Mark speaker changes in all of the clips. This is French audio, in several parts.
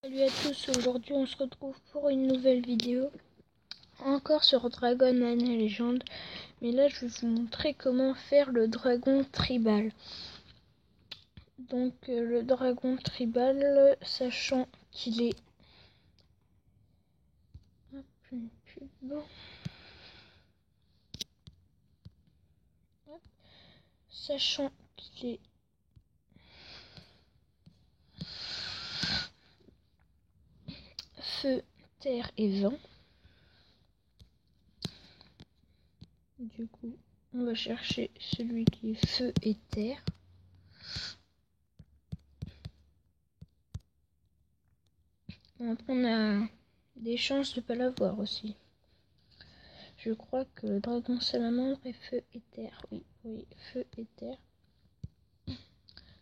Speaker 1: Salut à tous, aujourd'hui on se retrouve pour une nouvelle vidéo, encore sur Dragon Année Légende, mais là je vais vous montrer comment faire le dragon tribal. Donc le dragon tribal, sachant qu'il est... Hop, une pub. Hop. Sachant qu'il est... feu, terre et vent. Du coup, on va chercher celui qui est feu et terre. Après, on a des chances de ne pas l'avoir aussi. Je crois que le dragon salamandre est feu et terre. Oui, feu et terre.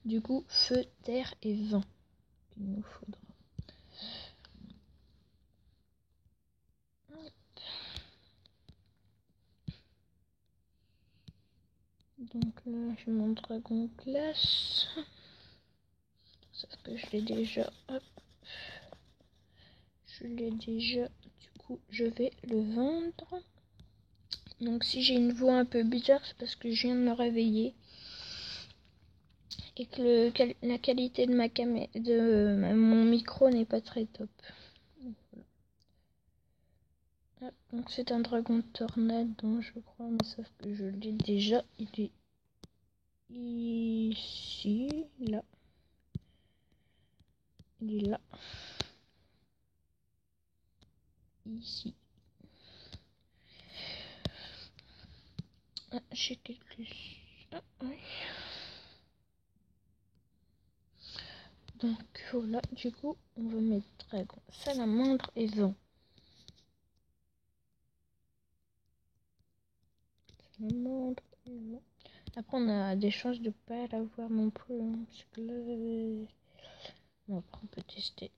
Speaker 1: Du coup, feu, terre et vent qu'il nous faudra. Donc là, j'ai mon dragon glace. Sauf que je l'ai déjà. Hop. Je l'ai déjà. Du coup, je vais le vendre. Donc si j'ai une voix un peu bizarre, c'est parce que je viens de me réveiller. Et que la qualité de mon micro n'est pas très top. Donc c'est un dragon de tornade, dont je crois, mais sauf que je l'ai déjà. Il est ici, là. Il est là. Ici. Ah, j'ai quelques... Ah, oui. Donc voilà, du coup, on va mettre dragon, salamandre et vent. Salamandre et vent. Après, on a des chances de pas l'avoir non plus. Hein, parce que là... Bon, après, on peut tester.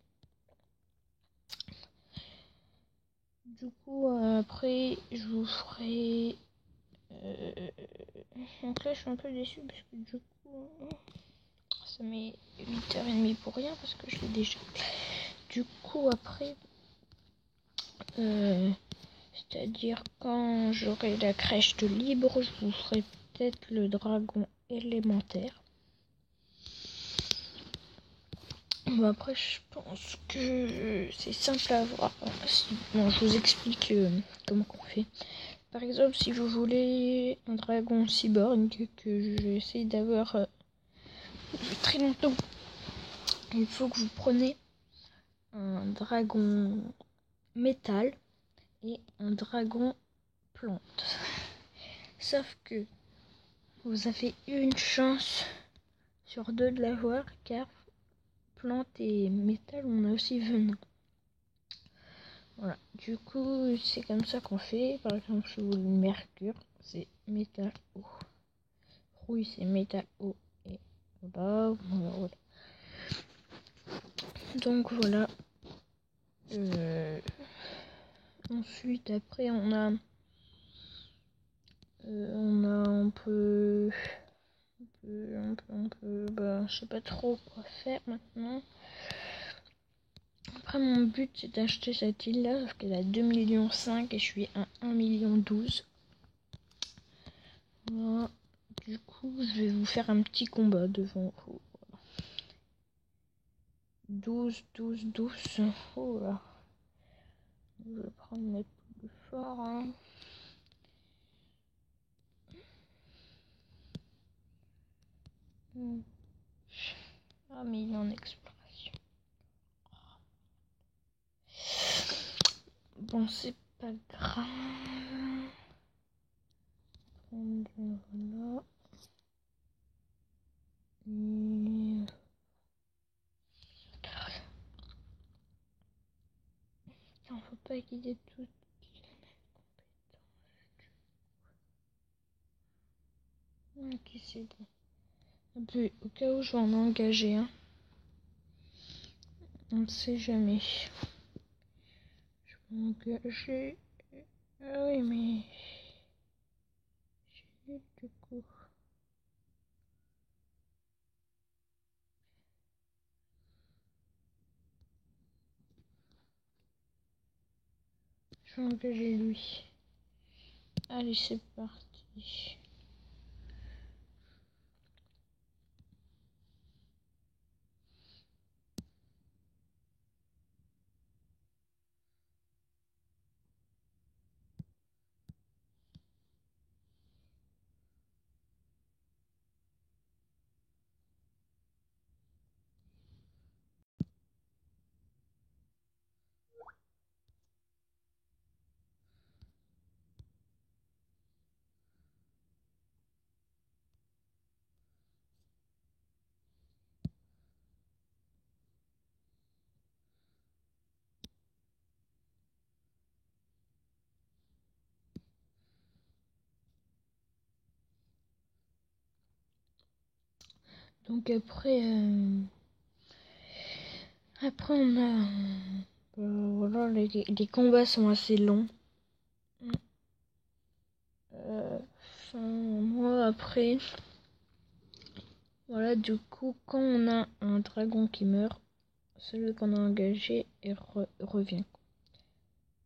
Speaker 1: Du coup, après, je vous ferai... Donc là, je suis un peu déçue parce que du coup... Ça met 8h30 pour rien parce que je l'ai déjà. Du coup, après... c'est-à-dire quand j'aurai la crèche de libre, je vous ferai peut-être le dragon élémentaire. Bon, après, je pense que c'est simple à voir. Bon, je vous explique comment on fait. Par exemple, si vous voulez un dragon cyborg que j'essaie d'avoir depuis très longtemps, il faut que vous preniez un dragon métal et un dragon plante. Sauf que vous avez une chance sur 2 de l'avoir, car plante et métal, on a aussi venin. Voilà, du coup, c'est comme ça qu'on fait. Par exemple, si vous voulez le mercure, c'est métal eau. Rouille, c'est métal eau. Et voilà. Donc voilà. Ensuite, après, on peut, je sais pas trop quoi faire maintenant. Après, mon but, c'est d'acheter cette île-là, parce qu'elle a 2,5 millions et je suis à 1,12 million. Voilà. Du coup, je vais vous faire un petit combat devant vous. 12. Oh là. Je vais prendre mes plus forts. Hein. Ah, mais il est en exploration. Bon, c'est pas grave. Voilà. Putain, faut pas qu'il ait tout. Ok, c'est bon. Un peu, au cas où je vais en engager un. On ne sait jamais. Je vais engager. Ah oui, mais. J'ai nul du coup. Je vais engager lui. Allez, c'est parti. Donc après on a voilà, les combats sont assez longs. Moi après, voilà, du coup quand on a un dragon qui meurt, celui qu'on a engagé revient.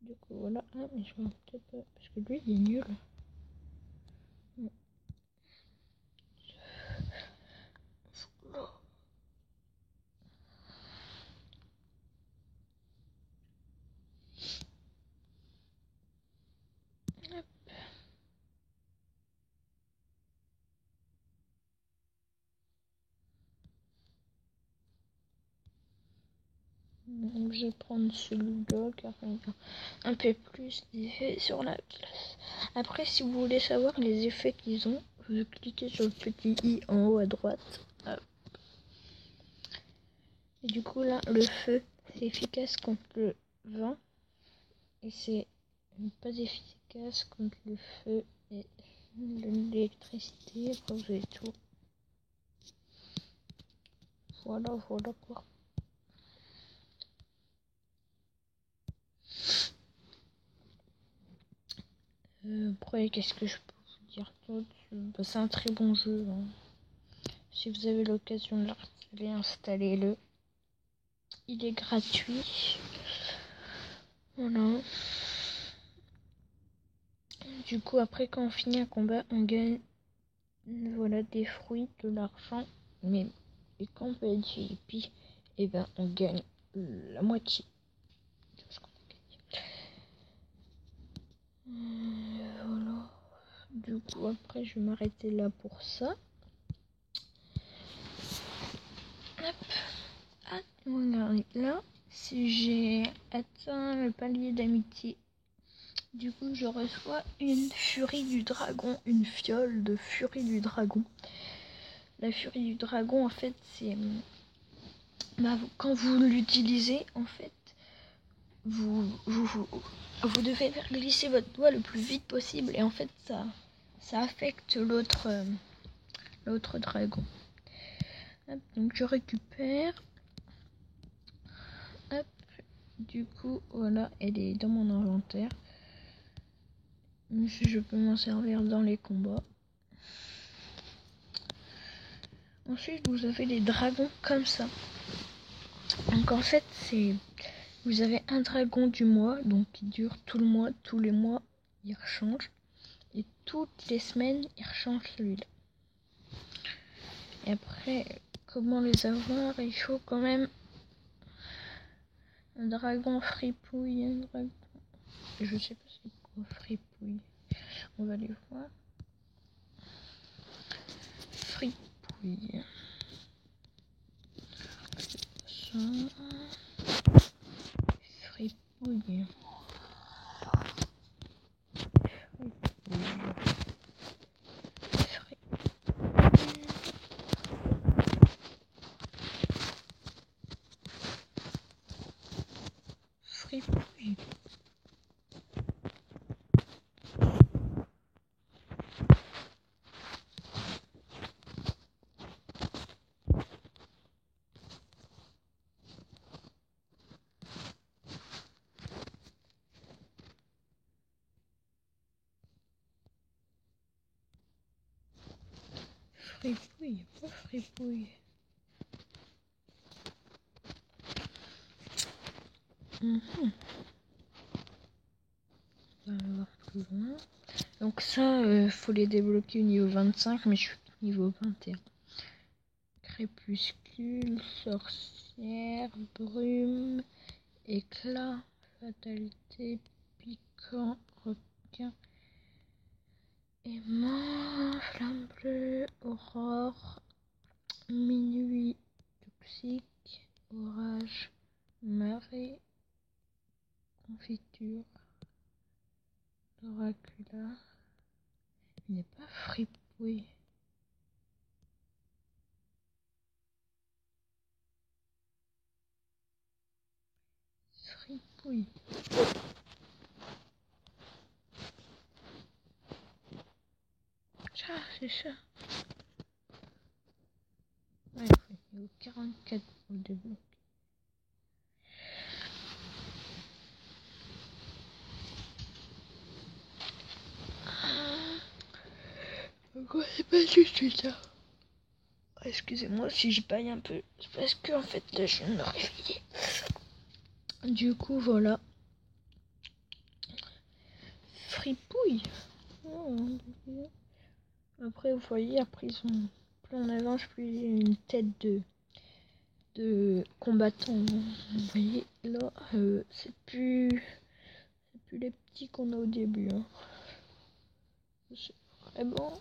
Speaker 1: Du coup voilà, mais je vois peut-être pas parce que lui il est nul. Donc je vais prendre celui-là car il a un peu plus d'effets sur la glace. Après, si vous voulez savoir les effets qu'ils ont, vous cliquez sur le petit i en haut à droite. Hop. Et du coup là, le feu, c'est efficace contre le vent. Et c'est pas efficace contre le feu et l'électricité. Après, vous avez tout. Voilà quoi. Après, qu'est-ce que je peux vous dire d'autre? C'est un très bon jeu. Hein. Si vous avez l'occasion de l'installer, installez-le. Il est gratuit. Voilà. Du coup, après, quand on finit un combat, on gagne voilà, des fruits, de l'argent. Mais et quand on peut être VIP, et ben on gagne la moitié de ce qu'on a gagné. Voilà. Du coup, après, je vais m'arrêter là pour ça. Hop. Ah, regardez là, si j'ai atteint le palier d'amitié, du coup je reçois une furie du dragon, une fiole de furie du dragon. La furie du dragon, en fait, c'est quand vous l'utilisez, en fait, vous devez faire glisser votre doigt le plus vite possible et en fait ça affecte l'autre dragon. Hop, donc je récupère. Hop, du coup voilà, elle est dans mon inventaire. Je peux m'en servir dans les combats. Ensuite, vous avez des dragons comme ça. Donc en fait, vous avez un dragon du mois, donc qui dure tout le mois, tous les mois, il rechange. Et toutes les semaines, il rechange celui-là. Et après, comment les avoir? Il faut quand même un dragon fripouille. Je sais pas c'est quoi fripouille. On va aller voir. Fripouille. Ça. Fripouille. Fripouille. Fripouille, pas fripouille. plus loin. Donc ça, faut les débloquer au niveau 25, mais je suis au niveau 21. Crépuscule, sorcière, brume, éclat, fatalité, piquant, requin, aimant, flamme bleue, aurore, minuit, toxique, orage, marée, confiture, Dracula. Il n'est pas fripouille. Fripouille. Ça, c'est ça. Ouais, il faut 44 pour le débloquer. C'est pas juste ça. Excusez-moi si je baille un peu. C'est parce que en fait là je viens de me réveiller. Du coup voilà. Fripouille. Oh, après vous voyez, après ils ont plus on avance, plus il y a une tête de combattant. Vous voyez là, c'est plus les petits qu'on a au début. Hein. C'est vraiment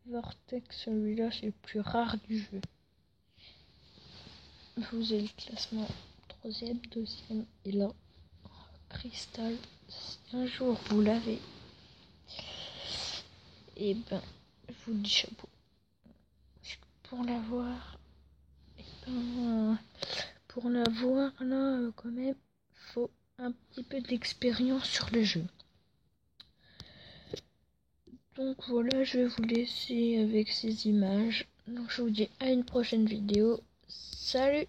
Speaker 1: Vortex, celui-là c'est le plus rare du jeu. Vous avez le classement 3e, 2e et là, Cristal, si un jour vous l'avez, et ben, je vous dis chapeau. Pour l'avoir, et ben, pour l'avoir là, quand même, faut un petit peu d'expérience sur le jeu. Donc voilà, je vais vous laisser avec ces images. Donc je vous dis à une prochaine vidéo. Salut!